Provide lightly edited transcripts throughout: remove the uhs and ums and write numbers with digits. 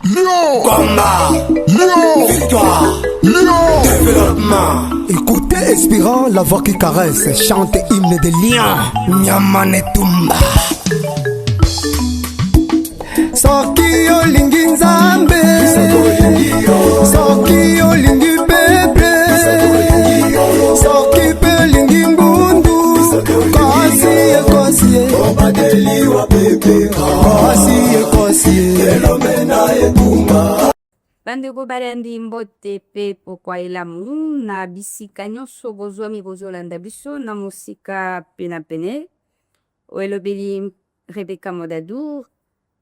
Lyon, Combat, Lyon, victoire, Lyon. développement. Écoutez Espérant, la voix qui caresse, chante hymne de Lyon. Nyamane Tumba. Soki olingi nzambe, soki olingi pepe, soki pe olingi mbundu, kosi ekosie, kosi ekosie, elomena etumba. Bandeko balandi mbote pe pokwa elamu na bisika nyonso bozwami bozolanda biso na mosika pena pene oyelobeli Rebecca Modadour,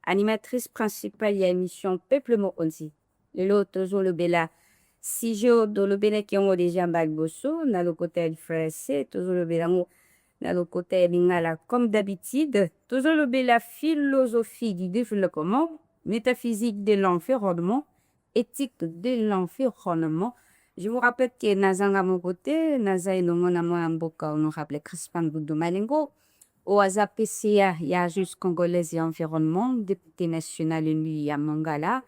animatrice principale ya émission Peuple Mokonzi. Lelo tozolobela Sijo dolobelaki yango deja mbali boso na lokota ya lifrase, tozolobela yango na lokota ya lingala comme d'habitude, tozolobela philosophie du développement, métaphysique de l'environnement, éthique de l'environnement. Je vous rappelle que Nazanga Mokote, Naza Elomona Moamboka, honorable Crispin Boudou Malengo, au ASA PCA, Yajus Congolaise et Environnement, député national élu à Mangala,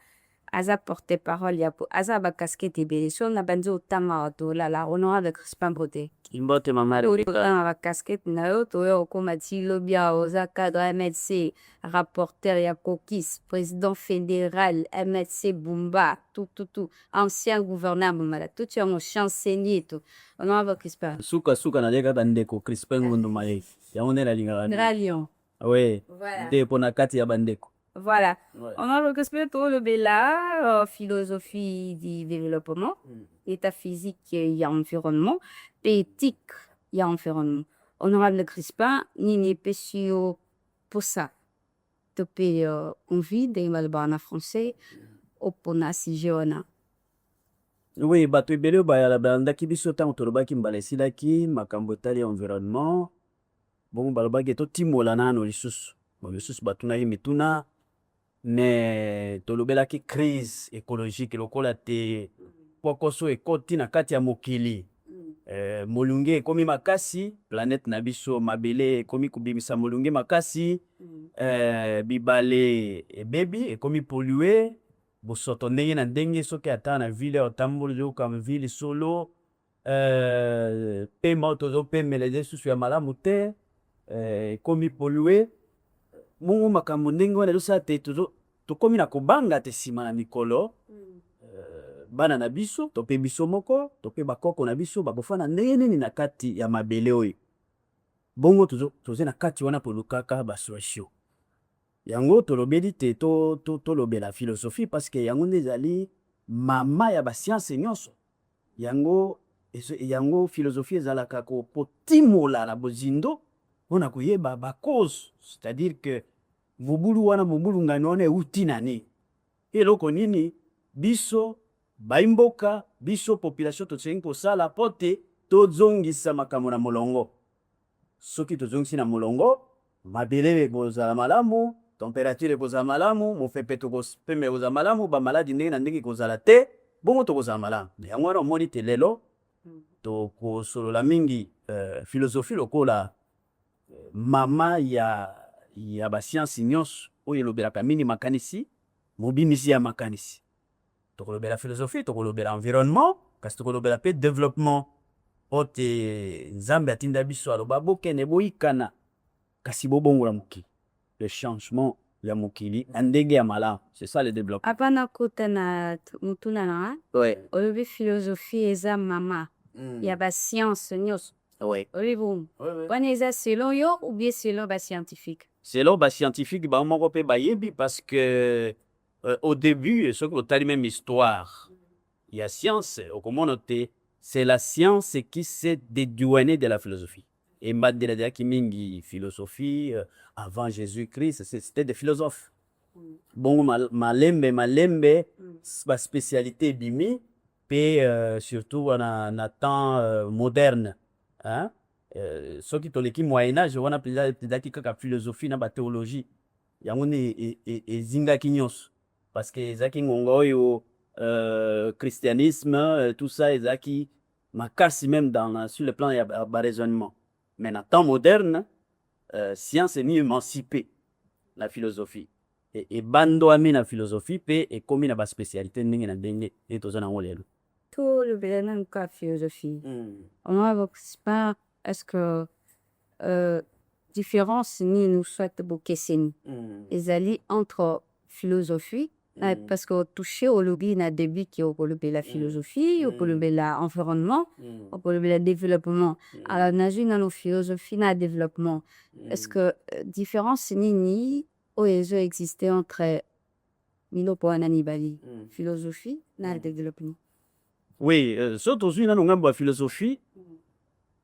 ASA porte-parole, Yapo, ASA Bakaskete et Bélisson, la banzo Tamato, la honorable Crispin Boudou. Imbote mama Tori na casquette na yo to yo komati lobia oza cadre MLC rapporteur ya Kokis président fédéral MLC Bumba tout ancien gouverneur Bumba tout tu en chancelier tout on a Crispin suka na leka bandeko Crispin Ngundu Maye yango nde nalingaka Lion oui voilà nde mpo na kati ya bandeko voilà ouais. On a Crispin to le bela philosophie du développement état physique et environnement éthique et environnement. Honorable Crispin, ni pesio pour ça. Topé envie de malbana français opona si jeuna. oui bato ebele balandaki biso ntango tolobaki mbala esilaki makambo etali environnement bongo balobaki totimola nano lisusu lisusu batunaki mituna me tolobelaki crise écologique lokola te pokoso ekoti na kati ya mokili molunge ekomi makasi planète na biso mabele ekomi kobimisa molunge makasi bibale ebebi ekomi pollué bosoto ndenge na ndenge soki ata na ville otamboli oyoka ville solo pema tozopemela lisusu ya malamu te ekomi pollué bongo makambo ndenge wana ezosala te tokomi na kobanga te nsima na mikolo bana na biso to pe biso moko to pe bakoko na biso bakofana ndenge nini na kati ya mabele oyo bongo toze na kati wana polukaka basolution yango tolobeli te tolobela philosophie parce que yango nde ezali mama ya basianse nyonso yango philosophie ezalaka potimola na bozindo mpona koyeba bacause c'est-à-dire que mobulu wana mobulungani wana euti nani eloko nini biso baimboka biso population tosengi kosala po te tozongisa makambo na molongo soki tozongisi na molongo mabele ekozala malamu température ekozala malamu mofepe tokopembe ekozala malamu bamaladi ndenge na ndenge ekozala te bongo tokozala malamu yango wana omoni te lelo tokosolola mingi philosophie lokola mama ya basiansi nyonso oyo elobelaka mingi makanisi mobimisi ya makanisi tokolobela philosophie tokolobela environnement kasi tokolobela pe développement po te nzambe atinda biso aloba bokende boyikana kasi bobongola mokili le changement ya mokili na ndenge ya malamu c'est ça le développement Apana kota na mutuna na olobi philosophie eza mama ya ba science nyonso olibu wana eza selon yo ou bien selon ba scientifique selon ba scientifique ba moko pe bayebi parce que au début, ce qu'on a même histoire, il y a science, au communauté, c'est la science qui s'est dédouanée de la philosophie. Et Madeleine Kimingi, philosophie, avant Jésus-Christ, c'était des philosophes. Bon, malembe, ma spécialité bimi, et surtout on a temps moderne. Hein? Ce qui est l'équipe Moyen-Âge, on a plus de philosophie, na théologie. Il y a un zinga kinyos. Parce que ezaki ngonga oyo christianisme tout ça ezaki makasi même sur le plan ya raisonnement mais na temps moderne science est émancipée la philosophie ebandwami na philosophie mpe ekomi na baspécialité ndenge na ndenge nde toza nango lelo. Tout le bénin de philosophie. On va pas est-ce que différence ni nous souhaite beaucoup ils allaient entre philosophie parce que toucher au lobby na début qui au lobby la philosophie au lobby l'environnement au lobby le développement alors na une philosophie na développement est-ce que différence ni au existait entre milo po ananibali philosophie na développement. Oui, surtout na ngambo ya philosophie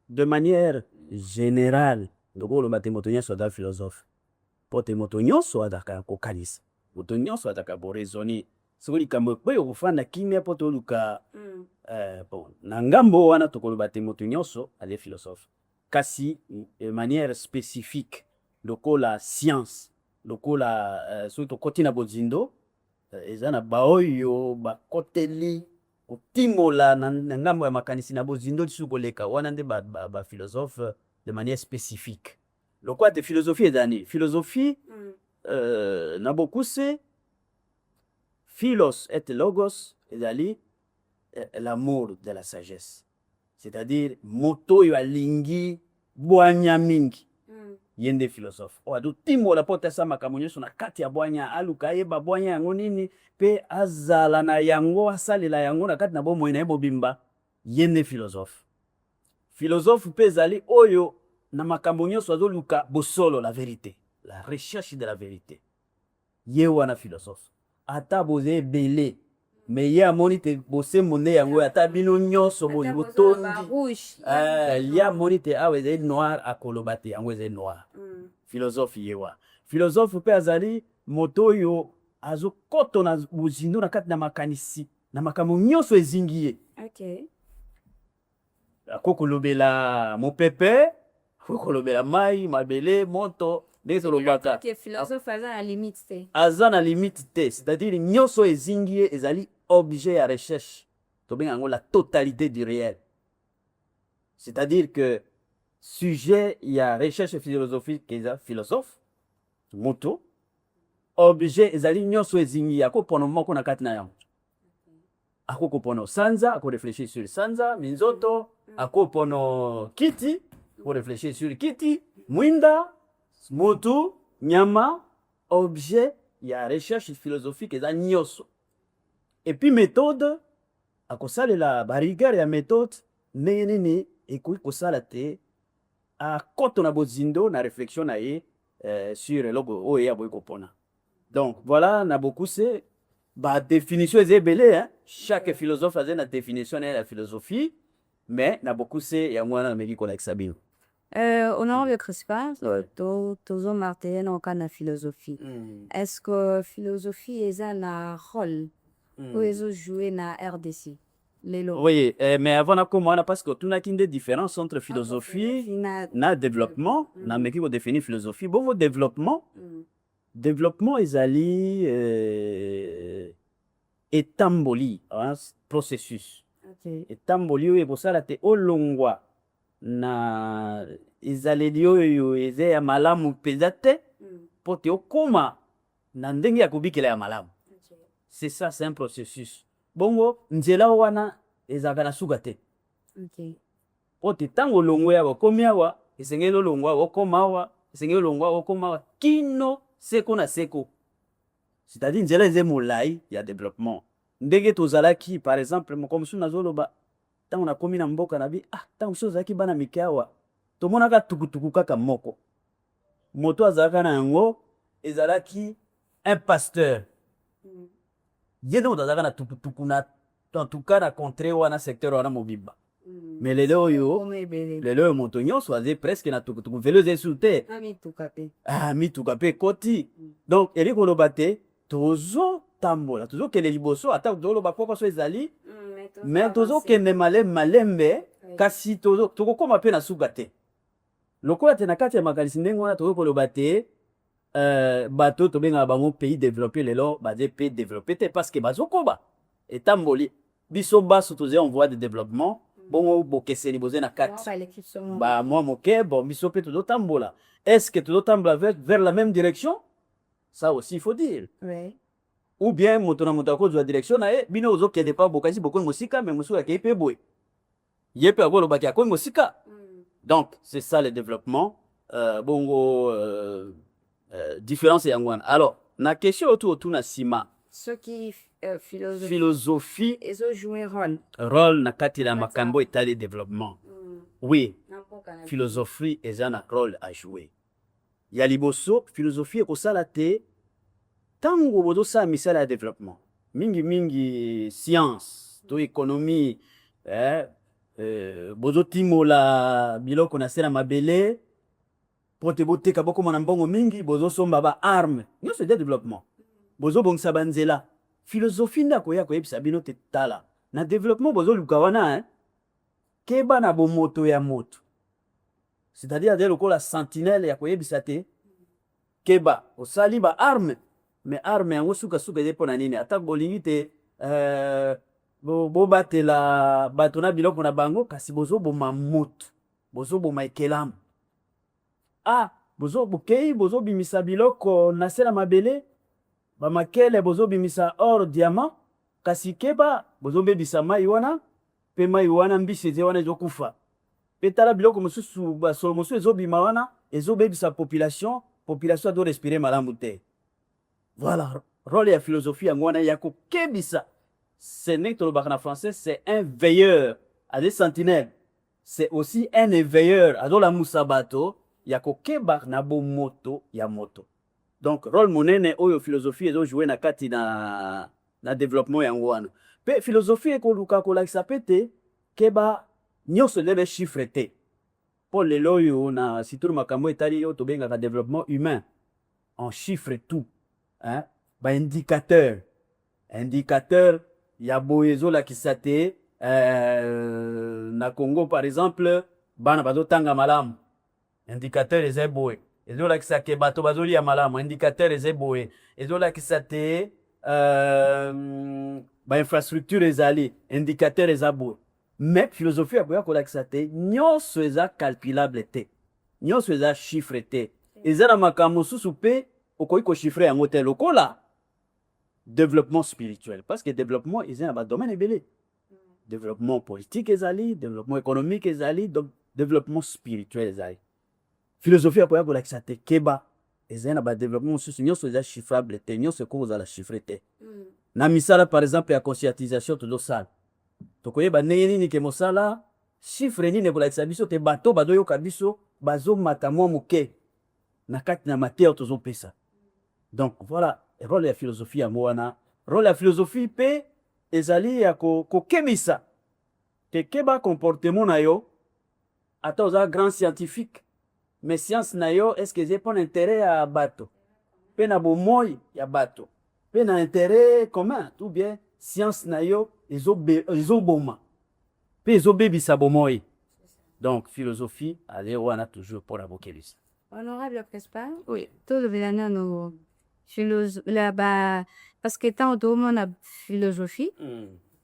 de manière générale ndoko lo moto nyonso aza philosophe po te moto nyonso azaka kokanisa moto nyonso azaka boraisonner soki likambo ekweyi okofanda kimia po toluka bon na ngambo wana tokoloba te moto nyonso aza philosophe kasi de manière spécifique lokola science lokola soki tokoti na bozindo eza na baoyo bakoteli kotimola na ngambo ya makanisi na bozindo lisusu koleka wana nde philosophe de manière spécifique. Le quoi de philosophie est d'année. Philosophie, na beaucoup c'est philos et logos et d'aller l'amour de la sagesse. C'est-à-dire moto yo alingi boanya mingi. Yende philosophe. O adu timo la pota sa makamunyo so na kati ya boanya aluka yeba boanya yango nini pe azala na yango asalela yango na kati na bomo na bobimba. Yende philosophe. Philosophe pe zali oyo na makambo nyonso azoluka bosolo la vérité, la recherche de la vérité. Ye wana philosophe. Ata boze belé, mais ye amoni te bose monde yango ata bino nyonso bozi botondi. Ya amoni te awe ze noir akolobate yango ze noir. Philosophe ye wa. Philosophe pe azali moto yo azokoto na bozindo na kati na makanisi, na makambo nyonso ezingi. OK. Akokolobela mopepe, akokolobela mai, mabele, moto, ndenge lobaka. Que philosophe aza na limite te. Aza na limite te, c'est-à-dire nyonso ezingi ezali objet ya recherche. Tobenga yango la totalité du réel. C'est-à-dire que sujet ya recherche philosophique eza philosophe, moto, objet ezali nyonso ezingi akopono moko na kati na yango. Akopono sanza, ako réfléchir sur sanza, minzoto, akopono kiti, ako réfléchir sur kiti, mwinda, motu, nyama, objet, il y a recherche philosophique eza nyonso. Et puis méthode, akosala la barrière ya méthode, nini ekoki kosala te akoto na bozindo na réflexion na ye sur logo oyo ya boyi kopona. Donc voilà, na beaucoup c'est ba définition est belé hein. Chaque philosophe a une définition de la philosophie, mais na beaucoup c'est ya mwana na meki kola sabino. Honorable Crispa, toujours Martin en cas de philosophie. Est-ce que philosophie est un rôle où ils joué na RDC? Oui, mais avant de commencer, parce que tout n'a qu'une différence entre philosophie na développement, na meki ko définir philosophie. Bon, votre développement est allé etamboli un processus. Etamboli oyo ebosala te olongwa na ezaleli oyo eza ya malamu mpenza te po te okoma na ndenge ya kobikela ya malamu. C'est ça, c'est un processus. Bongo nzela wana ezalaka na suka te. Po te ntango olongwa ya okomi awa esengeli olongwa okoma awa esengeli olongwa okoma awa kino seko na seko. C'est-à-dire nzela eze molai ya développement. Ndenge tozalaki par exemple comme sou nazoloba tango nakomi na mboka na bi tango so zaki bana mikawa tomonaka tukutuku kaka moko. Moto azalaka na yango ezalaki un pasteur. Yendo azalaka na tukutuku na en tout cas na contrée wana secteur wana mobimba. Mais lelo yo moto nyonso aze presque na tukutuku velo ze sute. Mituka pe koti. Donc eli koloba te tozo tambola tozo kele liboso ata toloba poko so ezali mais tozo kende malembe kasi tozo tokokoma pe na suka te. Lokola te na kati ya makanisi ndenge wana tozo koloba te bato tobenga bango pays développé lelo baze pays développé te parce que bazokoba etamboli biso baso toze en voie de développement bongo bokeseni boze na kati moi moke bon biso pe tozo tambola. Est-ce que tozo tambola vers la même direction? Ça aussi, il faut dire. Ouais. Ou bien, moto na moto akozwa direction na ye, bino ozokende pa bokasi bokongi mosika, mais mosusu akei pe boye. Ye pe akolobaki akongi mosika. Donc, c'est ça le développement. Bongo, différence yango wana. Alors, na question autour na sima. Ce qui philosophie. Philosophie, Ils ont joué rôle. rôle na kati na makambo etali développement. Oui, Philosophie. philosophie eza na rôle à jouer. Ya liboso, philosophie ekosala te tango bozosala misala ya développement. Mingi science to économie, bozotimola biloko na se na mabele po te boteka bokoma na mbongo mingi, bozosomba ba arme. Nyonso eza développement. Bozobongisa banzela. Philosophie nde akoya koyebisa bino te tala. Na développement bozoluka wana, keba na bomoto ya moto. C'est-à-dire de lokola sentinelle ya koyebisa te keba osali ba arme, mais arme yango suka eze pona nini ata bolingi te bobatela bato na biloko na bango kasi bozoboma moto, bozoboma ekelamu. Bokei bozobimisa biloko na se na mabele, bamakele bozobimisa or diamant, kasi keba bozobebisa mai wana, pe mai wana mbisi eze wana ezokufa. Pe tala biloko mosusu basolo mosusu ezobima wana, ezobebisa population ado respirer malamu te. Voilà, rôle ya philosophie yango wana ya kokebisa. Ce n'est tolobaka na français, c'est un veilleur, à des sentinelles. C'est aussi un éveilleur, azola musabato, ya kokeba na bo moto ya moto. Donc, rôle monene oyo philosophie ezo jouer na kati na développement yango wana. Pe philosophie ekoluka kolakisa pete keba nyonso lebe chiffre te. Po lelo oyo na situru makambo etali yo tobengaka développement humain. On chiffre tout. Ba indicateur. Indicateur ya boyezo la kisate na Congo par exemple bana bazotanga malamu. Indicateur eze boye. Ezo la kisake bato bazoli ya malamu. Indicateur eze boye. Ezo la kisate ba infrastructure ezali. Indicateur eza boye. Mais philosophie akoya kolakisa te nyonso eza calculable te. Nyonso eza chiffre te. Eza na makambo susu pe okoki ko chiffrer yango te lokola développement spirituel parce que développement eza na ba domaine ebele. Développement politique ezali, développement économique ezali, donc développement spirituel ezali. Philosophie akoya kolakisa te keba eza na ba développement susu nyonso eza chiffrable te, nyonso ko za la chiffrer te. Na misala par exemple ya conscientisation tozosala. Tokoyeba ndenge nini ke mosala chiffre nini ekolakisa biso te bato bazoyoka biso bazomata mwa moke na kati na matière tozopesa. Donc voilà rôle ya philosophie yango wana. Rôle ya philosophie pe ezali ya kokebisa te keba comportement na yo ata oza grand scientifique mais science na yo est-ce que eza pona intérêt ya bato pe na bomoi ya bato pe na intérêt commun tout bien science na yo ezoboma pe ezobebisa bomoi. Donc philosophie ale wana toujours pour la bokebisa. Honorable Prespa, oui, tout le bénin là-bas, parce que tant de monde a philosophie,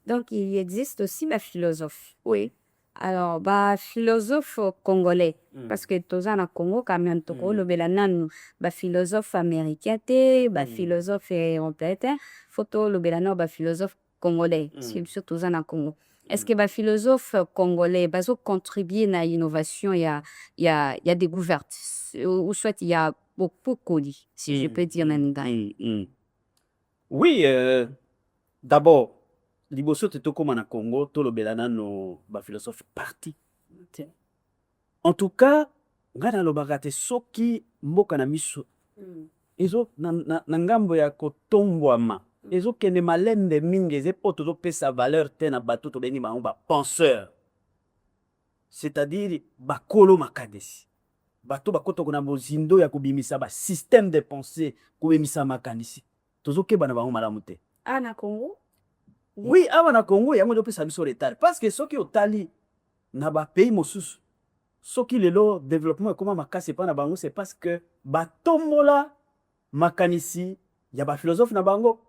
donc il existe aussi la philosophie. Oui. Alors, philosophe congolais, parce que tous en Congo, quand même, le bénin, philosophe américain, philosophe européen, photo le bénin, philosophe congolais, surtout en Congo. Est-ce que les philosophes congolais ont contribué à l'innovation, il y a découverte, ou soit il y a beaucoup connu, si je peux dire même dans. Oui, d'abord, liboso te tokoma na Congo, to lo belana no ba philosophe parti. En tout cas, ngana lo bagate soki mboka na miso. Ezo na ngambo ya kotombwama. Ezo kende malende mingi eze po tozo pesa valeur te na bato to bengi bango ba penseur. C'est-à-dire bakolo makadesi. Bato bakoto kona bozindo ya kubimisa ba système de pensée kubimisa makanisi. Tozo keba na bango malamu te. Na Congo? Oui, awa na Congo yango do pesa biso retard parce que soki otali na ba pays mosusu soki lelo développement ekoma makasi pa na bango c'est parce que batombola makanisi ya ba philosophe na bango.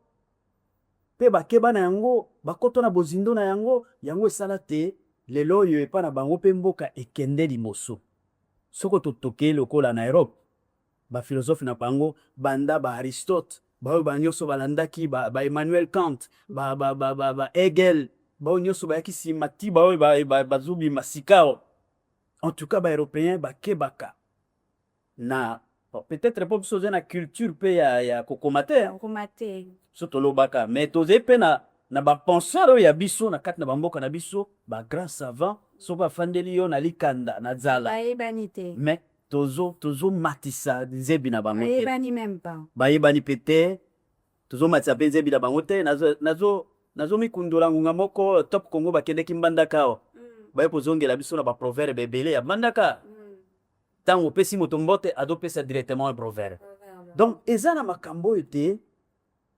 Pe bakeba na yango bakoto na bozindo na yango esala te lelo yo epa na bango pe mboka ekende limoso soko totoke lokola na Europe philosophe na bango banda ba Aristote baoyo banyonso balandaki ba Emmanuel Kant ba Hegel baoyo nyonso bayaki nsima ti baoyo bazobima sikao. En tout cas baeuropéen bakebaka na peut-être po biso oza na culture mpe ya kokoma te so tolobaka mais tozali mpe na bapenseur oyo ya biso na kati na bamboka na biso bagrand savant so bafandeli yo na likanda na zala mais tozomatisa nzebi na bango te bayebani mpe te tozomatisa mpe nzebi na bango te nazomikundola ngunga moko top Congo bakendeki mbandaka awa baye kozongela biso na baproverbe ebele ya mbandaka ntango opesi moto mbote azopesa directement un proverbe. Donc eza na makambo oyo te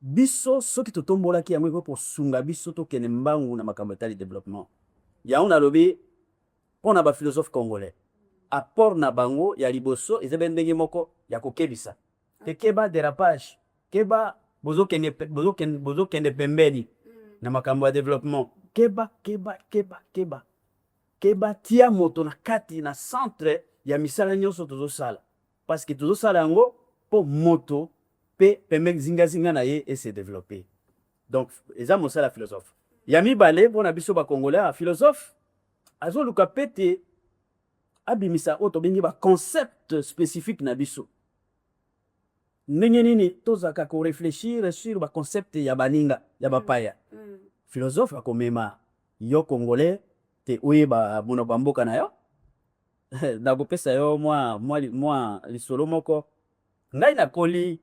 biso soki totombolaki yango eko kosunga biso tokende mbangu na makambo etali développement. Yango nalobi mpona baphilosophe congolais apport na bango ya liboso eza mpe ndenge moko ya kokebisa te keba dérapage keba bozokende pembeni na makambo ya développement keba tia moto na kati na centre ya misala nyonso tozosala parce que tozosala yango mpo moto mpe pembe zingazinga na ye ese développer. Donc eza mosala philosophe ya mibale mpona biso bacongolais philosophe azoluka mpe te abimisa oyo tobengi baconcept spécifique na biso ndenge nini tozalaka korefléchir sur baconcept ya baninga ya bapaya. Philosophe akomema yo congolais te oyeba monoko ya mboka na yo nakopesa yo mwa lisolo moko ngai nakoli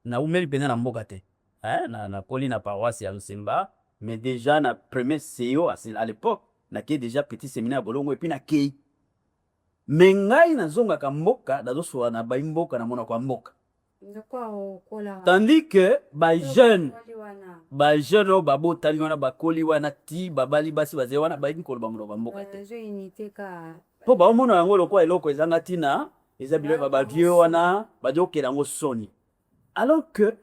naumeli pene na mboka te nakoli na paroisse ya Lusemba mais déjà na premier CEO à l'époque nakei déjà petit séminaire ya bolongo epuis nakei mais ngai nazongaka mboka nazosola na baimboka na monoko ya mboka tandis que bajeune oyo babotali wana bakoli wana ti babali basi bazali wana bayiki koloba monoko ya mboka te mpo baomona yango lokola eloko ezanga ntina eza biloko babavie wana bazokela yango soni alors que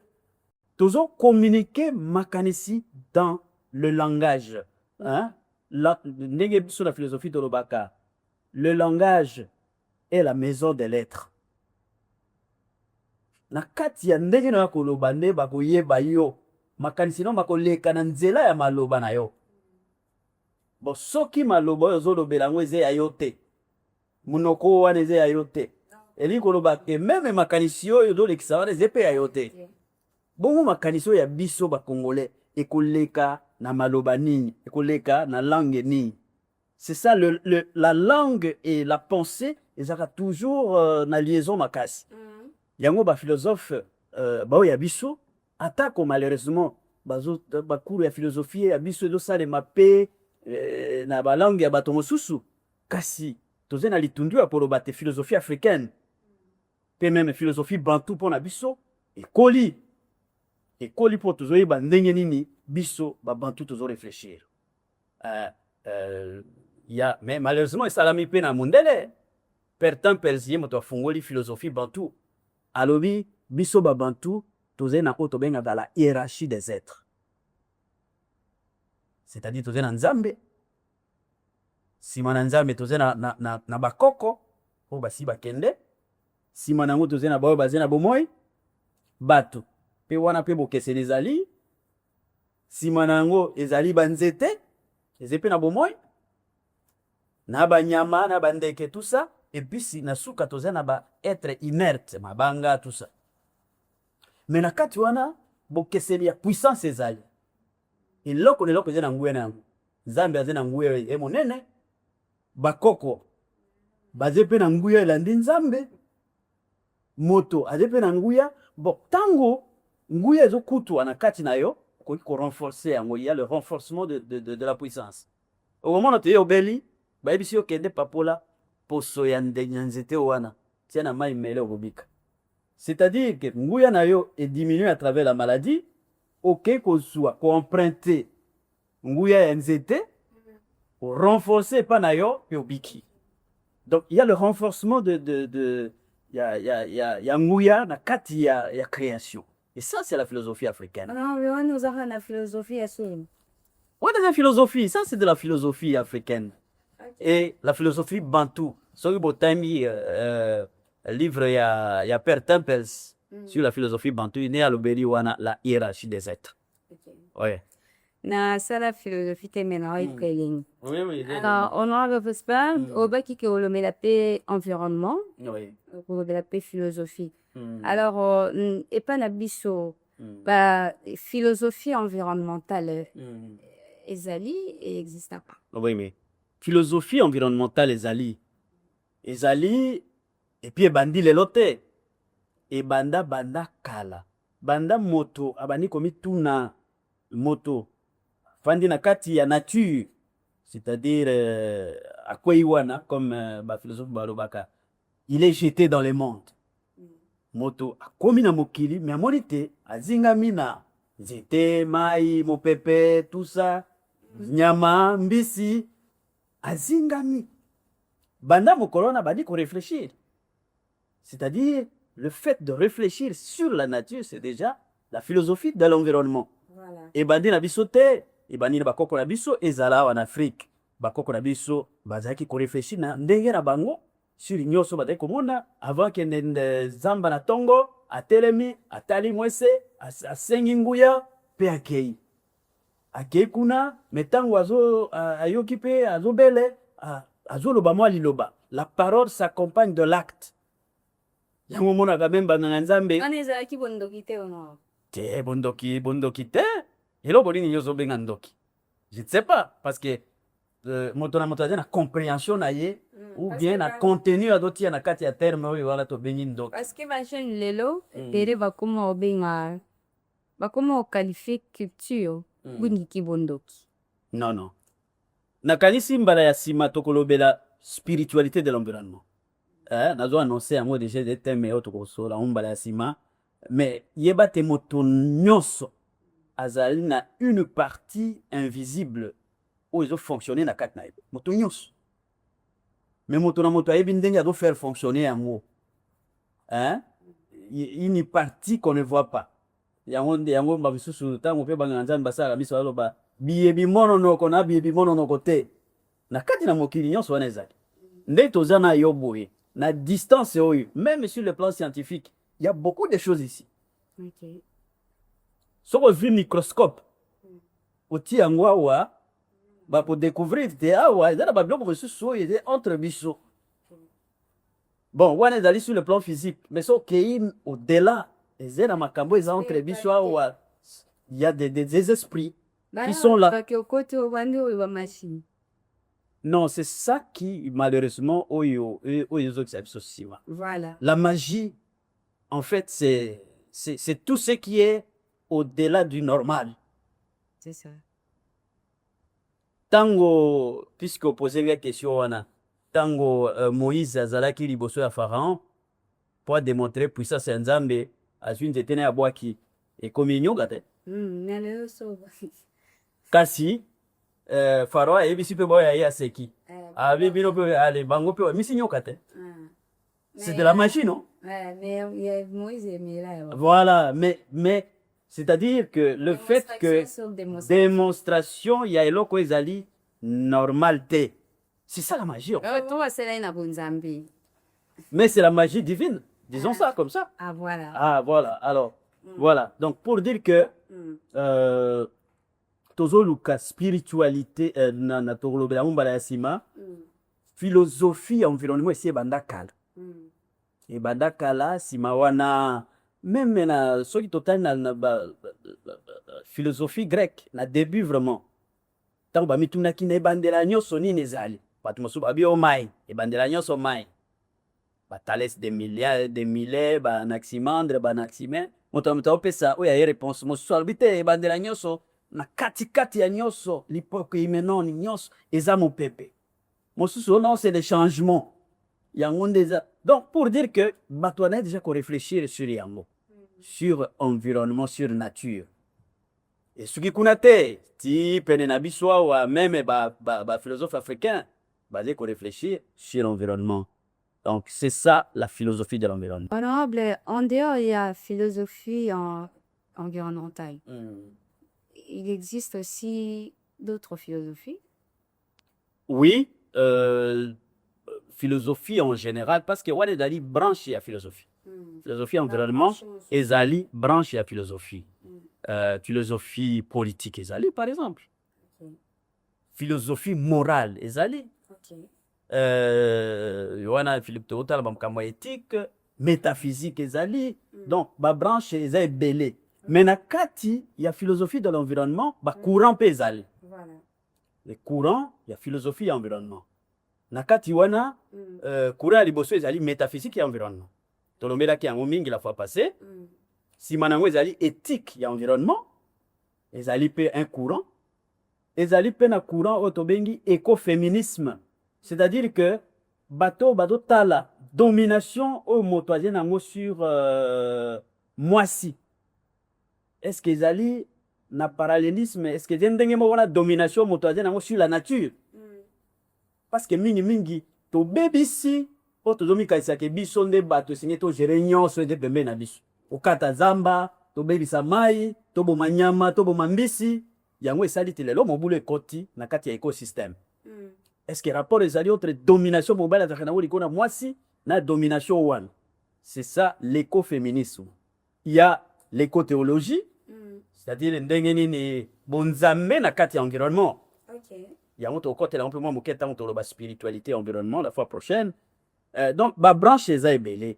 tozocommuniquer makanisi dans le langage ndenge biso na philosophie tolobaka le langage est la maison des lettres. Na kati ya ndenge na koloba nde bakoyeba yo makanisi no bakoleka na nzela ya maloba na yo. Bo soki maloba oyo ozolobela yango eza ya yo te monoko wana eza ya yo te eli koloba ke meme makanisi oyo ozolekisa wana eza mpe ya yo te bongo makanisi oyo ya biso bacongolais ekoleka na maloba nini ekoleka na langue nini. C'est ça la langue et la pensée ezaka toujours na liaison makasi. Yango philosophe baoyo ya biso atako malheureusement bakuru ya philosophie ya biso ezosalema mpe na balangue ya bato mosusu kasi toze na litundu ya koloba te philosophie africaine mpe meme philosophie bantu mpona biso ekoli mpo tozoyeba ndenge nini biso babantu tozoréfléchir. Mais malheureusement esalami mpe na mondele pertan persie moto afungoli philosophie bantu alobi biso babantu tozali na oyo tobengaka la hiérarchie des êtres, c'est-à-dire tozali na nzambe nsima na nzambe tozali na bakoko oyo basi bakende nsima nango tozali na baoyo bazali na bomoi bato mpe wana mpe bokeseni ezali nsima nango ezali banzete ezali mpe na bomoi na banyama na bandeke tout ça et puis si na suka tozali na baêtre inerte mabanga tout ça mais na kati wana bokeseni ya puissance ezali eloko na eloko ezali na nguya na yango nzambe azali na nguya emonene bakoko bazali mpe na nguya elandi nzambe moto azali mpe na nguya bon ntango nguya ezokutwa na kati na yo okoki korenforcer yango ya le renforcement de la puissance okomona toye obeli bayebisi yo kende papola poso ya nzete wana tia na mai mele okobika. C'est-à-dire que nguya na yo est diminué à travers la maladie oke kozwa koemprunter nguya ya nzete renforcer pa na yo pe obiki. Donc il y a le renforcement ya nguya na kati ya création. Et ça c'est la philosophie africaine. Non, nous avons la philosophie africaine. Ouais, la philosophie, ça c'est de la philosophie africaine. Okay. Et la philosophie bantou. Soki botami livre ya Père Tempels sur la philosophie bantou ne alobeli wana la hiérarchie des êtres. Ouais. Na sala philosophie temena oipeling. Oui. Alors, honorable Vespa, obaki ke olomela pe environnement, Oui. olomela pe philosophie. Alors, et pas na biso, ba philosophie environnementale ezali et existe pas. Oui, mais philosophie environnementale ezali et puis ebandi lelo te ebanda banda kala banda moto abandi komituna moto fandi na kati ya nature, c'est-à-dire akwei wana comme baphilosophe balobaka il est jeté dans le monde. Moto akomi na mokili mais amoni te azingami na nzete mai mopepe tout ça nyama mbisi azingami banda mokolona bandi ko réfléchir, c'est-à-dire le fait de réfléchir sur la nature c'est déjà la philosophie de l'environnement. Voilà. Et bandi na biso te et bandi na bakoko na biso ezala en Afrique bakoko na biso bazaki ko réfléchir na ndenge na bango sur nyonso bazaki komona avant que nzamba na tongo atelemi atali mwese asengi nguya pe akei kuna metango ayoki pe azobele azoloba mwa liloba la parole s'accompagne de l'acte yango monaka même banganga nzambe On ezalaki bondoki te ono. te bondoki te eloko nini yo ozobenga ndoki je ne sais pas parce que moto na moto aza na compréhension na ye ou bien na contenu azotia na kati ya terme oyo wana tobengi ndoki. Parce que bajene lelo tere bakoma obenga bakoma oqualifie culture bungiki bondoki. Non nakanisi mbala ya nsima tokolobela spiritualité de l'environnement nazo annonce yango déjà des thèmes oyo tokosola o mbala ya nsima mais yeba te moto nyonso azali na une partie invisible oyo ezofonctionne na kati na ye moto nyonso mais moto na moto ayebi ndenge azofaire fonctionner yango une partie qu'on ne voit pas yango bamisusu ntango mpe banganga nzambe basalaka biso baloba biyebi mononoko na biyebi mononoko te na kati na mokili nyonso wana ezali nde toza na yo boye na distance oyo même sur le plan scientifique il y a beaucoup de choses ici. Okay. Soki ozwi microscope otie yango awa bakodécouvrir te awa eza na babiloko mosusu oyo eza entre biso bon wana ezali sur le plan physique mais so okei au-delà eza na makambo eza entre biso awa il y a des esprits qui sont là. Non, c'est ça qui malheureusement oyo ezokisa biso nsima. Voilà. La magie en fait c'est tout ce qui est au-delà du normal. C'est ça. Tango puisque opposé la question wana tango Moïse azalaki liboso ya Pharaon pour démontrer puissance ya Nzambe azwi nzete na ya bwaki ekomi nyoka te. Kasi Pharaon ayebisi mpe boyo ya seki abi bino mpe ale bango mpe misi nyoka te. C'est de la magie, non? Mais Moïse est là. Voilà, mais c'est-à-dire que le fait que démonstration il y a eloko ezali normalité. C'est ça la magie. Mais c'est la magie divine. Disons ça comme ça. Ah voilà. Ah voilà. Alors voilà. Donc pour dire que tozoluka spiritualité na tolobela mbala ya sima philosophie environnement esi ebanda kala. Ebanda kala sima wana même na soki totali na philosophie grecque na début vraiment tango bamitunaki na ebandela nyonso nini ezali bato mosusu babi o mai ebandela nyonso mai bathalès de Milet banaximandre banaxime moto moto opesa oyo aye réponse mosusu alobi te ebandela nyonso na katikati ya nyonso lipoke imenoni nyonso eza mopepe mosusu non c'est des changements yango nde eza. Donc pour dire que bato wana déjà ko réfléchir sur yango sur environnement sur nature et soki kuna te ti pene na biso awa même ba philosophe africain basé ko réfléchir sur l'environnement. Donc c'est ça la philosophie de l'environnement. Honorable, en dehors il y a philosophie environnementale. Il existe aussi d'autres philosophies. Oui, philosophie en général parce que wana ezali branche ya philosophie. Philosophie environnement ezali branche ya philosophie. Philosophie politique ezali par exemple. Philosophie morale ezali. Wana Philippe totala makambo éthique, métaphysique ezali. Donc ba branche eza ebele. Mais na kati ya philosophie de l'environnement ba courant pe ezali. Voilà. Le courant ya philosophie ya environnement. Na kati wana courant ya liboso ezali métaphysique ya environnement. Tolombelaki yango mingi la fois passée. Sima nango ezali éthique ya environnement. Ezali pe un courant. Ezali pe na courant oyo tobengi écoféminisme. C'est-à-dire que bato tala domination oyo moto azali nango sur mwasi. Est-ce que ezali na parallélisme? Est-ce que ezali ndenge moko wana domination moto azali nango sur la nature? Parce que mingi tobebisi po tozomikaisaka biso nde bato esengi togere nyonso nde pembeni na biso. Okata zamba, tobebisa mai, toboma nyama, toboma mbisi. Yango esali te lelo mobulu ekoti na kati ya écosystème. Est-ce que rapport ezali autre domination mobile azalaka nango likolo na mwasi na domination wana? C'est ça l'écoféminisme. Il y a l'écothéologie, c'est-à-dire ndenge nini bonzambe na kati ya environnement. Yango tokotela un peu moins moke ntango toloba spiritualité environnement la fois prochaine. Donc ba branche eza ebele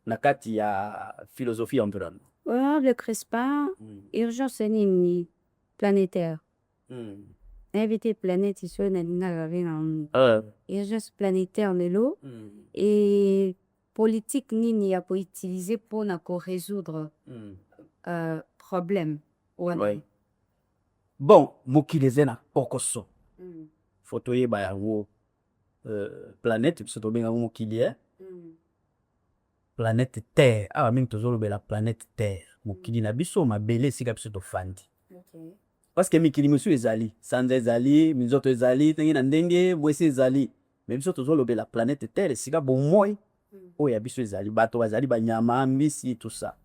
na kati ya philosophie environnement. Honorable Crispin, urgence nini planétaire. Invité planète ici na urgence planétaire nelo et politique nini ya po utiliser pour na ko résoudre problème. Oui. Bon, mokili ezena pokoso. Photo yeba yango planète biso tobenga mokili planète Terre. Ah mingi tozolobela planète Terre. Mokili na biso mabele esika biso tofandi. Parce que mikili mosusu ezali, sanza ezali, minzoto ezali, ndenge na ndenge, mwesi ezali. Mais biso tozolobela planète Terre esika bomoi oyo ya biso ezali, bato bazali banyama, mbisi, tout ça.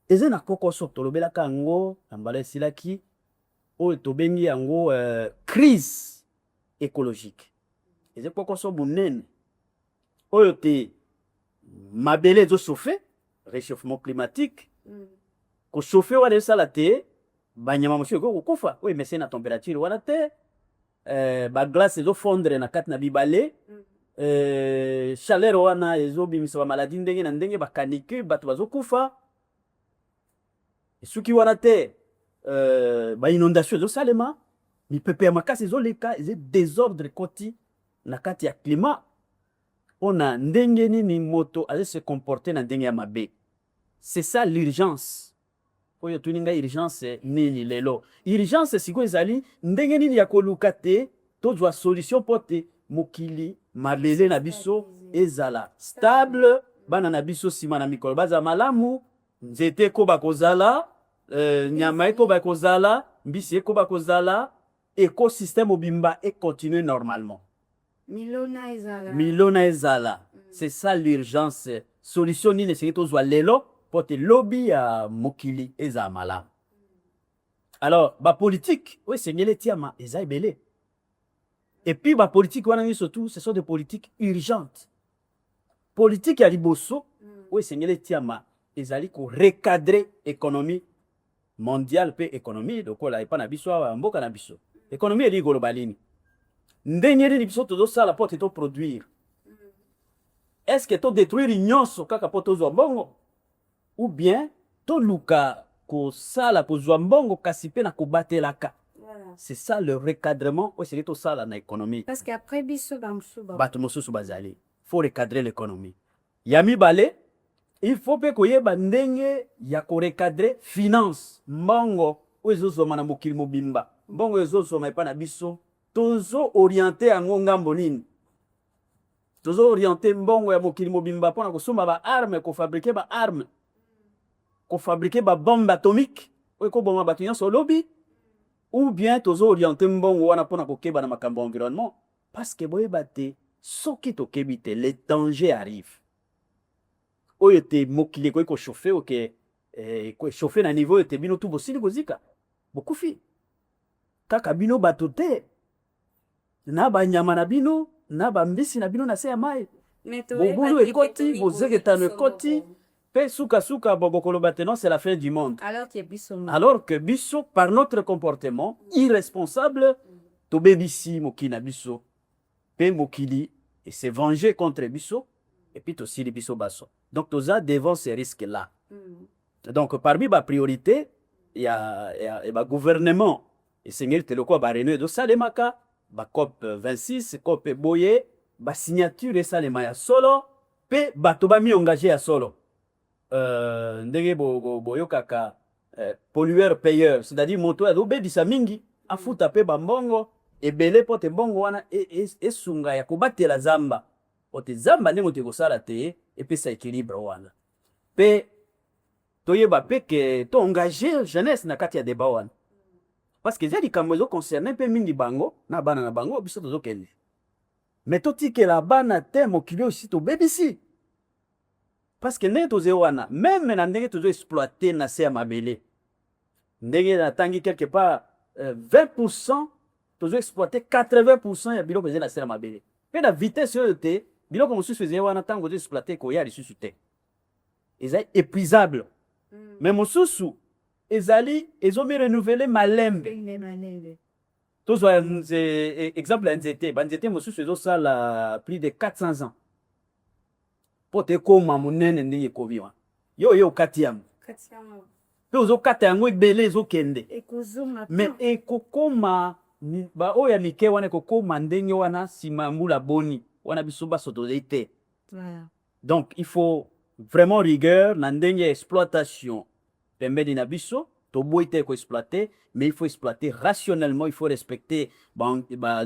Eze na kokoso tolobelaka yango na mbala esilaki oyo tobengi yango crise écologique. Eze kokoso monene oyo te mabele ezochauffe, réchauffement climatique, kochauffe wana esala te banyama mosusu ekokufa. Oui, mais c'est na température wana te, baglace ezofondre na kati na bibale, chaleur wana ezobimisa bamaladi ndenge na ndenge, bakanicule, bato bazokufa. Soki wana te bainondation ezosalema, mipepe ya makasi ezoleka, eze désordre koti na kati ya climat. Ona ndenge nini moto aze se comporter na ndenge ya mabe. C'est ça l'urgence. Oyo tuninga urgence nini lelo. Urgence siko ezali ndenge nini ya koluka te tozwa solution pote mokili mabele na biso ezala stable, bana na biso sima na mikolo baza malamu, nzete ko bakozala, nyama eko bakozala, mbisi eko bakozala, écosystème obimba et continue normalement. Milona ezala. C'est ça l'urgence. Solution nini seki tozwa lelo pote lobby ya mokili eza malamu. Alors, ba politique, oui, c'est ngele tiama eza ebele. Et puis ba politique wana surtout, ce sont des politiques urgentes. Politique ya liboso, oui, c'est ngele tiama ezali ko recadrer économie mondiale pe économie donc la epa na biso mboka na biso. Économie eli globalini. Ndenge ni biso tozo sala pote to produire. Est-ce que to détruire nyonso kaka poto zo bongo? Ou bien to luka ko sala ko zo mbongo kasi pe na ko batelaka. C'est ça le recadrement ou c'est to sala na économie. Parce qu'après biso bamsuba. Bato mosusu bazali. Faut recadrer l'économie. Yami balé, il faut pe koyeba ndenge ya ko recadrer finance. Mbongo ou ezozo na mokili mobimba. Mbongo ezozo epa na biso tozo orienté yango ngambo nini. Tozo orienté mbongo ya mokili mobimba pona kosomba ba arme, ko fabriquer ba arme, ko fabriquer ba bombe atomique, ou ko bomba bato nyonso lobby, ou bien tozo orienté mbongo wana pona kokeba na makambo environnement parce que boyeba te soki tokebi te les dangers arrivent. Oyo te mokili ko chauffer o ke ko chauffer na niveau te bino tu bosili kozika. Bokufi. Kaka bino bato te na banyama na bino na bambisi na bino na se ya mai Mais tu bobulu ekoti bozeketano ekoti pe suka bokoloba te non c'est la fin du monde. Alors que biso par notre comportement irresponsable tobebisi mokili na biso pe mokili et se venger contre biso et puis tosili biso baso. Donc toza devant ces risques là. Donc parmi ba priorité il y a gouvernement et seigneur teloko ba renouer do salemaka ba COP 26 COP boye ba signature et salema ya solo pe bato ba mi engagé ya solo ndenge boyokaka pollueur payeur, c'est-à-dire moto ya obebisa mingi afuta pe bambongo ebele pote mbongo wana esunga ya kobatela zamba pote zamba ndenge te kosala te epesa équilibre wana pe toyeba pe ke to engager jeunesse na kati ya débat wana parce que zali likambo ezo concerner pe mingi bango na bana na bango biso tozokende mais totikela bana te mokili aussi tobebisi parce que ndenge toze wana même na ndenge tozo exploiter na se ya mabele ndenge natangi quelque part 20% tozo exploiter 80% ya biloko eza na se ya mabele pe na vitesse oyo te biloko mosusu eza wana ntango tozo exploiter koya lisusu te eza épuisable mais mosusu ezali ezomi renouveler malembe tozwa exemple ya nzete banzete mosusu ezosala plus de 400 ans po te koma monene ndenge ekomi wana yo okati yango mpe ozokata yango ebele ezokende mais ekokoma oyo ya mike wana ekokoma ndenge wana nsima ya mbula boni wana biso baso tozali te. Donc il faut vraiment rigueur na ndenge ya exploitation pembeni na biso toboyi te koexploiter mais il faut exploiter rationnellement, il faut respecter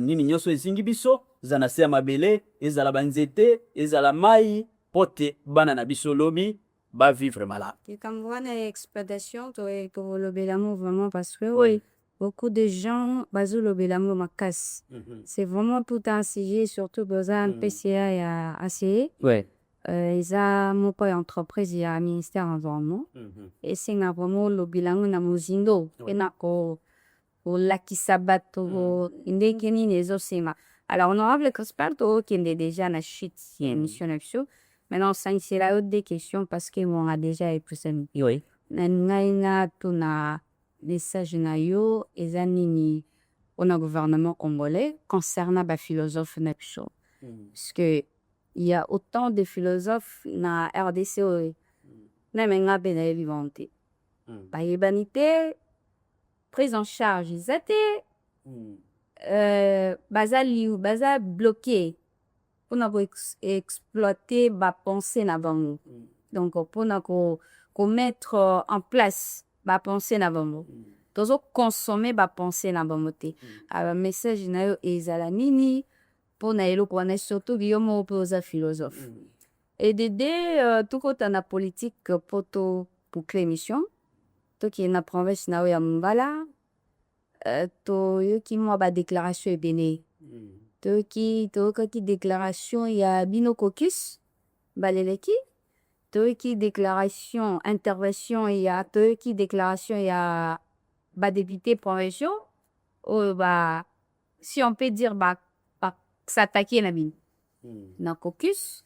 nini nyonso ezingi biso eza na se ya mabele ezala banzete ezala mai pote bana na biso lobi ba vivre malade. Comme on a exploitation, pour le bélamour vraiment parce que oui, beaucoup de gens basent le bélamour ma casse. C'est vraiment tout un sujet, surtout dans un PCA et ACE. Ouais. Ils ont mon père entreprise, il y a un ministère environnement. Et c'est vraiment le bélamour na muzindo. Et na ko laki sabato, indekeni nezosema. Alors honorable Cosparto qui est déjà na chute, il y a une mission d'action. Maintenant, c'est la haute des questions parce que on a déjà épousé. Oui. Naina tuna message na yo ezanini on a gouvernement congolais concernant ba philosophe napso. Parce que il y a autant de philosophes na RDC na menga bena vivante. Ba humanité prise en charge zate baza bloqué. Pour exploiter ma pensée na bango. Donc pour mettre en place ma pensée na bango. Tozo consommer ma pensée na bango te. Alors message na yo ezala nini pour na eloko wana surtout biyomo oposa philosophe. Et d'aider tout côté na politique pour l'émission. To qui na province na ya Mbala to yo ki mo ba déclaration e bene. Toki déclaration il y a Bino Caucus baleleki toki déclaration intervention il y a toki déclaration il y a ba député provincial si on peut dire s'attaquer na bin na caucus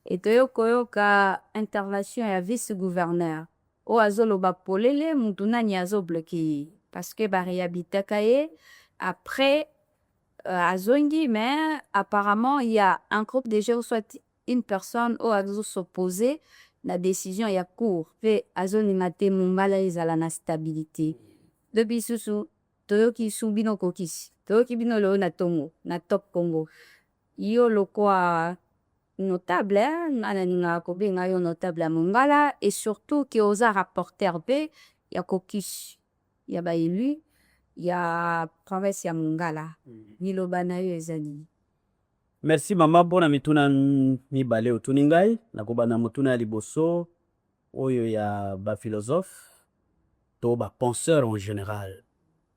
et toyoka intervention il y a vice gouverneur o azolo ba polele mutuna ni azo bloqué parce que ba réhabilitaka après Azongi, mais apparemment, il y a un groupe de gens, soit une personne ou à s'opposer, la décision est court. Fait Azoni mate mumbala izala na stabilité. Depuis susu, toyoki subino kokisi, toyoki bino lo na tongo, na top Congo. Yo lo quoi notable, na kobe nga yo notable mumbala, et surtout qui osa rapporter pe, ya kokisi, ya ba élu. Il y a province ya Mongala. Nilobana yo ezali. Merci maman bona mituna mibale otuningai na kobana mutuna ya liboso oyo ya ba philosophe to ba penseur en général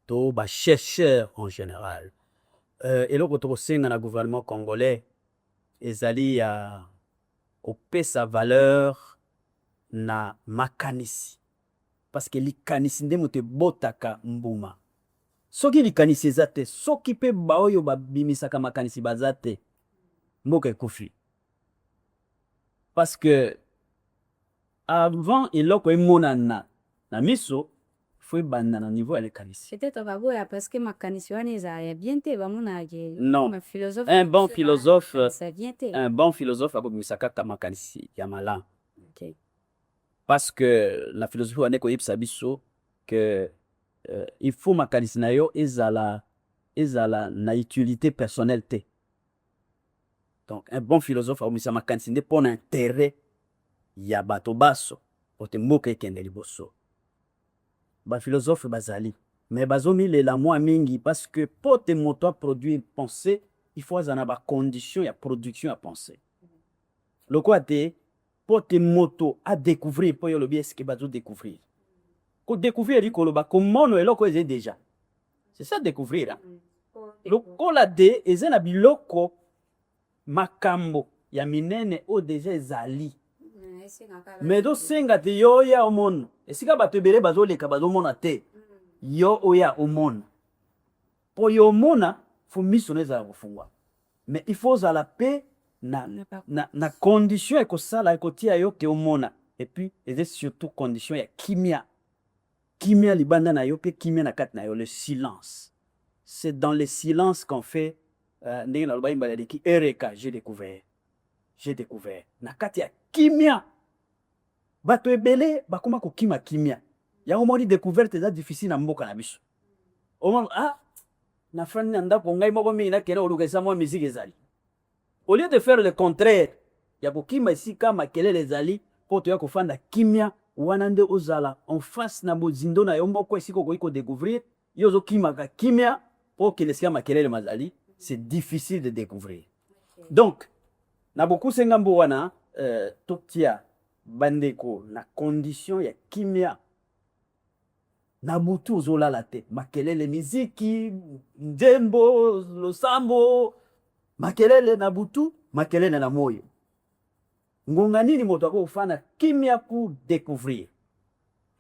to ba chercheur en général. Eloko to kosenga na gouvernement congolais ezali ya opesa valeur na makanisi parce que likanisi nde moto botaka mbuma. Soki likanisi eza te soki mpe baoyo babimisaka makanisi baza te mboka ekufi. Parce que avant eloko emonana na miso faut ebanda na niveau ya likanisi. Peut-être baboya parce que makanisi wana eza ya bien te bamonake Non. ma philosophe Un bon philosophe, ça bien te. un bon philosophe abobimisa kaka makanisi ya malamu. Okay. Parce que la philosophie wana ekoyebisa biso que il faut makanisi na yo ezala na utilité personnelle te. Donc un bon philosophe abobimisa makanisi nde mpona intérêt ya bato baso pote mboka ekende liboso. Philosophe bazali mais bazomilela mwa mingi parce que pote moto produire pensée il faut azana ba condition ya production ya pensée. Lokola te pote moto a découvrir po yo lobi eske bazo découvrir. Ko découvrir likolo ba komono eloko eze déjà. C'est ça découvrir. Hein? Lokola te eze na biloko makambo ya minene o déjà ezali. Mais do senga te yo ya omona. Esika bato ebele bazoleka bazomona te. Yo oya omona. Po yo omona, faut miso neza kufungwa. Mais il faut za la paix na condition ekosala ekotia yo ke omona. Et puis c'est surtout condition ya kimia. Kimia libanda na yo pe kimia na kat na yo le silence. C'est dans le silence qu'on fait ndenge na loba imba ki ereka j'ai découvert. J'ai découvert. Na kat ya kimia. Bato ebele bakoma ko kima kimia. Ya omoni découverte eza difficile na mboka na biso. Omoni na frani na ndako ngai moko mingi na kena olukesa mwa musique ezali. Au lieu de faire le contraire, ya ko kima esika makelele ezali po to ya kofanda kimia wana nde ozala en face na bozindo na yo moko esika ko découvrir yo zo kima ka kimia po ke lesika makelele mazali, c'est difficile de découvrir. Donc na beaucoup sengambo wana tokia bandeko na condition ya kimia na butu ozolala te makelele miziki ndembo losambo makelele na butu makelele na moyo ngonga nini moto akofana kimia pour découvrir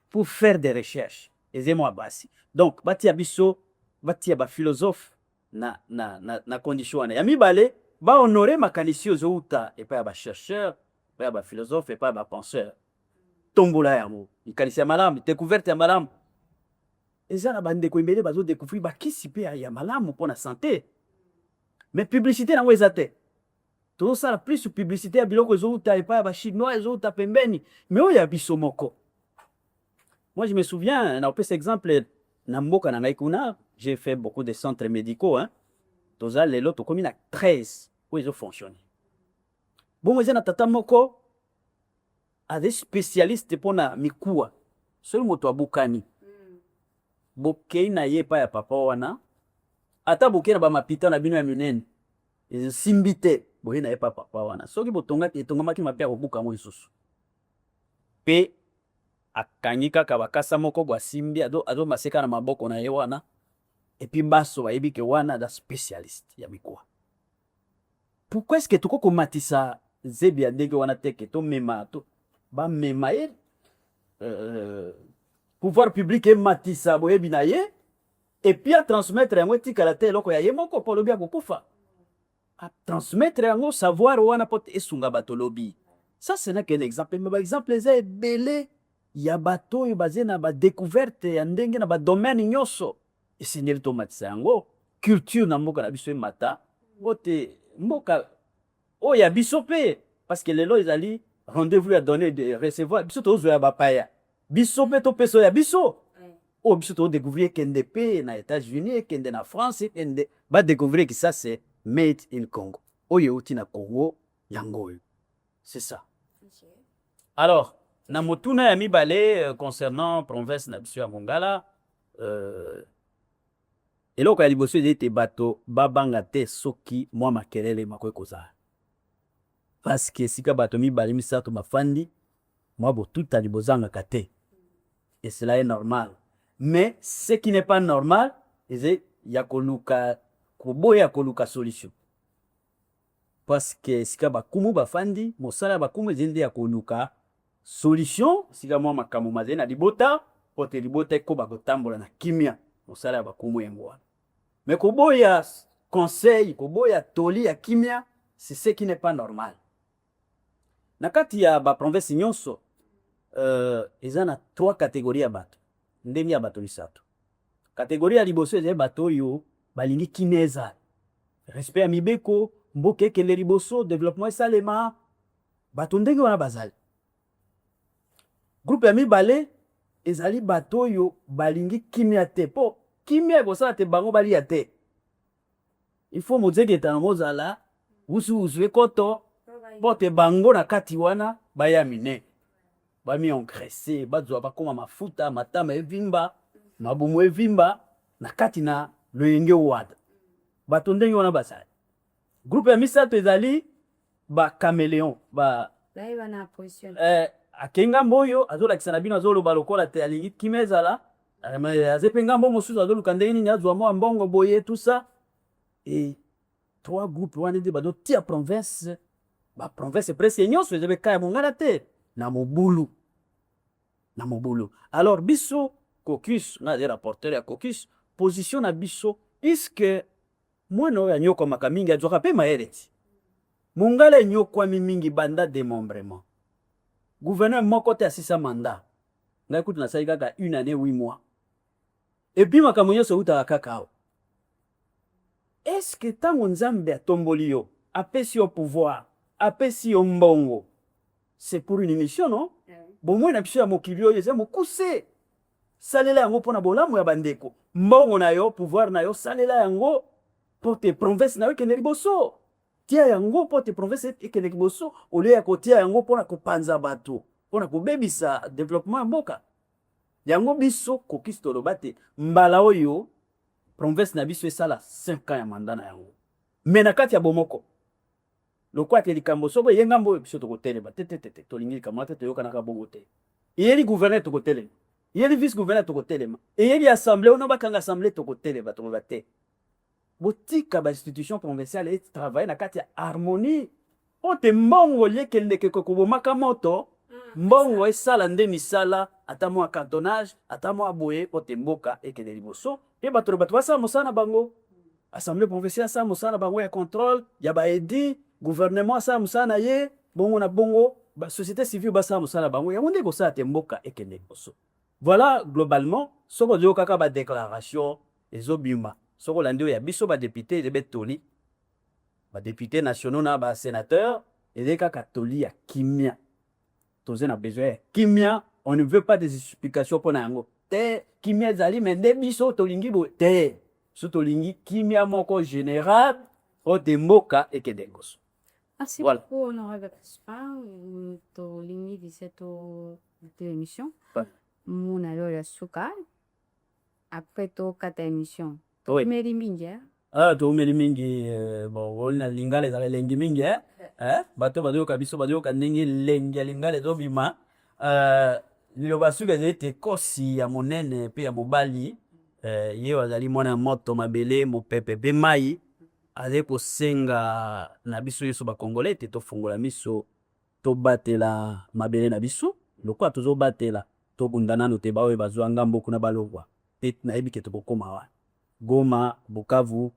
pour faire des recherches ezemo basi donc batia biso batia ba philosophe na condition wana ya mibale ba honorer makanisi ozouta et pas ba chercheur pas ba philosophe et pas ba penseur tombola ya mo ikanisi ya malamu découverte ya malamu ezala bande ko imbele bazo découvrir ba kisi pe ya malamu pona santé mais publicité na weza te tout ça la plus publicité ya biloko ezouta et pas ba chinois ezouta pembeni mais oya biso moko. Moi je me souviens na opes exemple na mboka na ngai kuna j'ai fait beaucoup de centres médicaux hein toza lelo to komi na 13 où ils ont fonctionné. Bon eza na tata moko a des spécialistes pona mikuwa seul moto abukani bokei na ye pa ya papa wana ata bokei na ba mapita na bino ya minene ezimbi te boye na ye pa papa wana soki botonga te etongamaki mapia kobuka ngo lisusu pe akangi kaka bakasa moko bwa simbi azo maseka na maboko na ye wana et puis baso bayebi ke wana da spécialiste ya mikuwa. Pourquoi est-ce que tu ko matisa zebi ya ndenge wana teke to mema to ba mema ye pouvoir public et matisa boyebi na ye et puis à transmettre yango tikala te eloko ya ye moko po lobi akokufa à transmettre yango savoir wana pote esunga bato lobi. Ça ce n'est qu'un exemple mais par exemple eza ebele ya bato oyo baze na ba découverte ya ndenge na ba domaine nyonso eseneli to matisa yango culture na mboka na biso emata pote mboka oyo ya biso pe parce que lelo ezali rendez-vous à donner de recevoir biso tozo ya bapaya biso pe to peso ya biso o biso to découvrir kende pe na États-Unis kende na France kende ba découvrir que ça c'est made in Congo oyo uti na Congo yango c'est ça. Alors na motuna ya mibale concernant province na biso ya Mongala eloko ya liboso ete bato babanga te soki mwa makelele makoki kozala parce que sika bato mibale misato bafandi mwa botuta libozangaka te et cela est normal mais ce qui n'est pas normal eze ya koluka koboya koluka solution parce que sika bakumu bafandi mosala bakumu ezende ya koluka solution sika mwa makambo mazali na libota pote libota ekoba kotambola na kimia mosala ya bakumu yango wana mais koboya conseil koboya toli ya kimia c'est ce qui n'est pas normal. Na kati ya ba province nyonso eza na 3 catégories ya bato ndenge ya bato misato. Catégorie ya liboso eza bato oyo balingi kimia ezala respect ya mibeko mboka ekende liboso développement esalema bato ndenge wana bazali. Groupe ya mibale ezali bato oyo balingi kimia te po kimia ekosala te bango balia te. Il faut mozeketa na mozala usu ekoto po te bango na kati wana baya mine bami engraissé bazwa bakoma mafuta matama evimba mabumu evimba na kati na loyenge wada bato ndenge wana bazali. Groupe ya misato ezali ba caméléon ba Laïwana position. akenga mboyo azolakisa na bino azoloba lokola te alingi kimia ezala azepe ngambo mosusu azoluka ndenge nini azwa mwa mbongo boye tout ça. Et 3 groupes wana nde bazotia province ba province presque nyonso ezebe kaya mongala te na mobulu. Alors biso caucus na des rapporteurs ya caucus position na biso iske mwana oyo anyokwamaka mingi azwaka mpe mayele ti mongala enyokwami mingi banda démembrement gouverneur moko te asisa mandat ngai kutu nasali kaka 1 année 8 mois epuis makambo nyonso eutaka kaka awa. Est-ce que ntango nzambe atomboli yo apesi yo pouvoir apesi yo mbongo c'est pour une mission non? Bomoi na biso ya mokili oyo eza mokuse salela yango mpona bolamu ya bandeko mbongo na yo pouvoir na yo salela yango po te province na yo ekende liboso tia yango po te province ekende liboso olie ya kotia yango mpona kopanza bato mpona kobebisa développement ya mboka yango biso caucus toloba te mbala oyo province na biso esala 5 ans ya mandat na yango me na kati ya bomoko lokwa te likambo sobo yenga mboyo biso tokotelema te tolingi likambo te toyokanaka bongo te eyeli gouverneur tokotelema eyeli vice gouverneur tokotelema eyeli assemblée ono bakanga assemblée tokotelema toloba te botika bainstitution provinciale etravaille na kati ya harmonie ote mbongo liekendeke kokobomaka moto mbongo esala nde misala ata mwa cantonage ata mwa boye ote mboka ekende liboso e bato basala mosala na bango assemblée provinciale asala mosala na bango ya contrôle ya baedi gouvernement asala mosala na ye bongo na bongo société civile basala mosala na bango yango nde kosala te mboka ekende liboso. Voilà globalement soko ozoyo kaka badéclaration ezobima soko olandi oyo ya biso badepute ezebe toli badepute nationaux na basénateur ezali kaka toli ya kimia toze na besoin ya kimia. On ne veut pas des explications pour nango te kimia ezali me nde biso tolingi boye te so tolingi kimia moko général o de mboka ekende liboso. Merci Voilà. beaucoup, honorable Crispin. To limi de cette émission. Ouais. Mon alors la souka. Après to 4 émissions. Oui. Mais les mingi. Toumeli mingi bon olina lingala ezala elengi mingi bato bazoyoka biso bazoyoka ndenge elengi ya lingala ezobima liloba suki ezali te kosi ya monene mpe ya mobali ye azali mwana moto mabele mopepe mpe mai azali kosenga na biso nyonso bakongole ete tofungola miso tobatela mabele na biso lokola tozobatela tobunda nano te baoyo bazwa ngambo kuna balongwa mpe nayebi ke tokokoma wana Goma, Bukavu,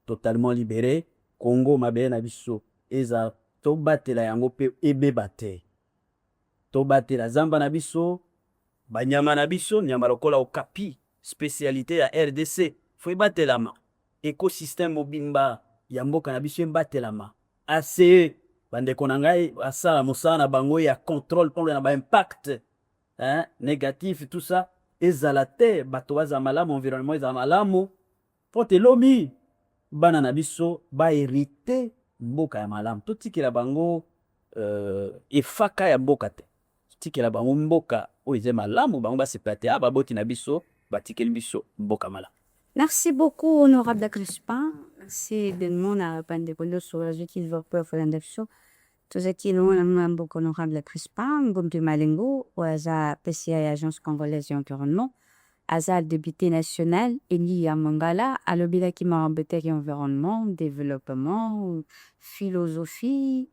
totalement libéré. Congo, mabele na biso. Eza, to batela yango pe ebeba te. To batela zamba na biso, banyama na biso, nyama lokola okapi, spécialité ya RDC. Faut batela ma. Écosystème mobimba, ya mboka na biso batela ma. ACE, bandeko na ngai, asala mosala na bango ya contrôle pour na ba impact négatif tout ça. Ezala te, bato baza malamu, environnement ezala malamu. Pote lobi bana na biso ba hérité mboka ya malamu totikela bango efaka ya mboka te totikela bango mboka oyo eze malamu bango basepela te baboti na biso batikeli biso mboka malamu. Merci beaucoup, honorable Crispin. Merci de mon arrepande sur la justice pour faire l'induction. Tout ce qui nous a beaucoup honorable Crispin, comme du Malingo, ou à PCA Agence Congolaise de l'Environnement. Azal député national, Eli Mangala, à l'objet qui m'a embêté environnement, développement, philosophie.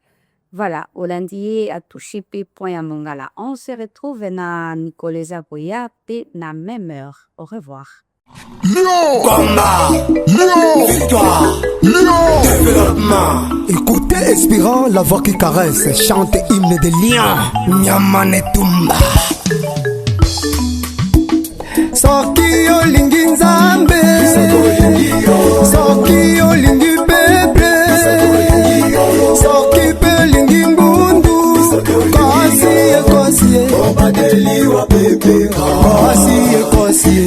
Voilà, Hollandier a touché point à Mangala. On se retrouve à Nicolas Apoya, na même heure. Au revoir. Combat, victoire. Développement. Écoutez Espérant, la voix qui caresse, chante hymne de lion. Nyamane tumba. Soki olingi nzambe, soki olingi pepe, soki pe olingi mbundu, kosi ekosie, kosi ekosie.